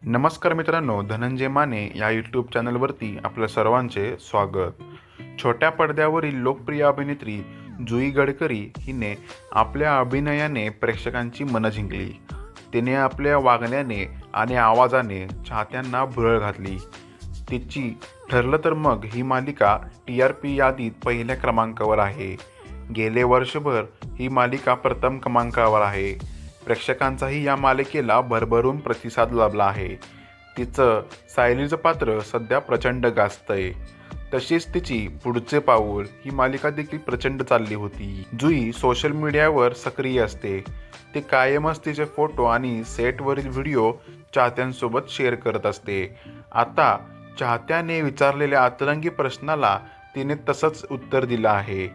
नमस्कार मित्रांनो, धनंजय माने या यूट्यूब चॅनलवरती आपल्या सर्वांचे स्वागत. छोट्या पडद्यावरील लोकप्रिय अभिनेत्री जुई गडकरी हिने आपल्या अभिनयाने प्रेक्षकांची मनं जिंकली. तिने आपल्या वागण्याने आणि आवाजाने चाहत्यांना भुरळ घातली. तिची ठरलं तर मग ही मालिका TRP यादीत पहिल्या क्रमांकावर आहे. गेले वर्षभर ही मालिका प्रथम क्रमांकावर आहे. प्रेक्षकांचाही या मालिकेला भरभरून प्रतिसाद लाभला आहे. तिचं सायलीचं पात्र सध्या प्रचंड गाजतंय. तशीच तिची पुढचे पाऊल ही मालिका देखील प्रचंड चालली होती. जुई सोशल मीडियावर सक्रिय असते. ती कायमच तिचे फोटो आणि सेटवरील व्हिडिओ चाहत्यांसोबत शेअर करत असते. आता चाहत्याने विचारलेल्या अतरंगी प्रश्नाला तिने तसंच उत्तर दिलं आहे.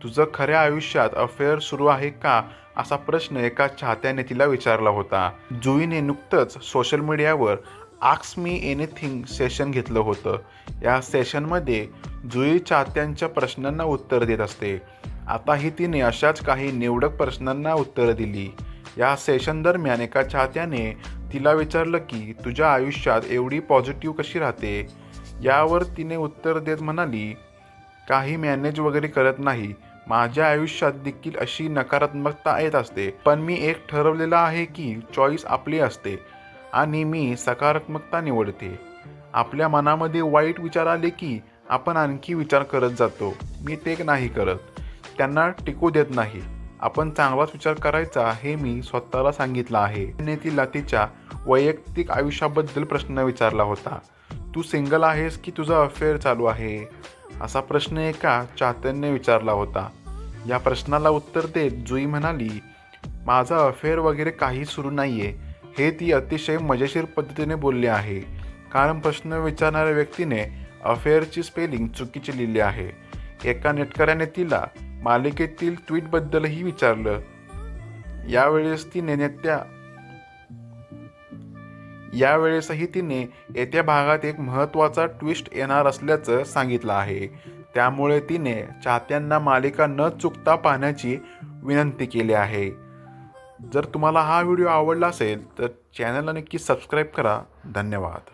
तुझं खऱ्या आयुष्यात अफेअर सुरू आहे का, असा प्रश्न एका चाहत्याने तिला विचारला होता. जुईने नुकतंच सोशल मीडियावर आस्क मी एनिथिंग सेशन घेतलं होतं. या सेशनमध्ये जुई चाहत्यांच्या प्रश्नांना उत्तर देत असते. आताही तिने अशाच काही निवडक प्रश्नांना उत्तरं दिली. या सेशन दरम्यान एका चाहत्याने तिला विचारलं की तुझ्या आयुष्यात एवढी पॉझिटिव्ह कशी राहते. यावर तिने उत्तर देत म्हणाली, काही मॅनेज वगैरे करत नाही. माझ्या आयुष्यात देखील अशी नकारात्मकता येत असते, पण मी एक ठरवलेलं आहे की चॉईस आपली असते आणि मी सकारात्मकता निवडते. आपल्या मनामध्ये वाईट विचार आले की आपण आणखी विचार करत जातो. मी ते नाही करत, त्यांना टिकू देत नाही. आपण चांगलाच विचार करायचा हे मी स्वतःला सांगितलं आहे. तिने तिला तिच्या वैयक्तिक आयुष्याबद्दल प्रश्न विचारला होता. तू सिंगल आहेस की तुझा अफेअर चालू आहे, असा प्रश्न एका चाहत्याने विचारला होता. या प्रश्नाला उत्तर देत जुई म्हणाली, माझा अफेअर वगैरे काही सुरू नाहीये. हे ती अतिशय मजेशीर पद्धतीने बोलली आहे, कारण प्रश्न विचारणाऱ्या व्यक्तीने अफेअरची स्पेलिंग चुकीची लिहिली आहे. एका नेटकऱ्याने तिला मालिकेतील ट्विटबद्दलही विचारलं. यावेळेसही तिने येत्या भागात एक महत्त्वाचा ट्विस्ट येणार असल्याचं सांगितलं आहे. त्यामुळे तिने चाहत्यांना मालिका न चुकता पाहण्याची विनंती केली आहे. जर तुम्हाला हा व्हिडिओ आवडला असेल तर चॅनलला नक्की सबस्क्राईब करा. धन्यवाद.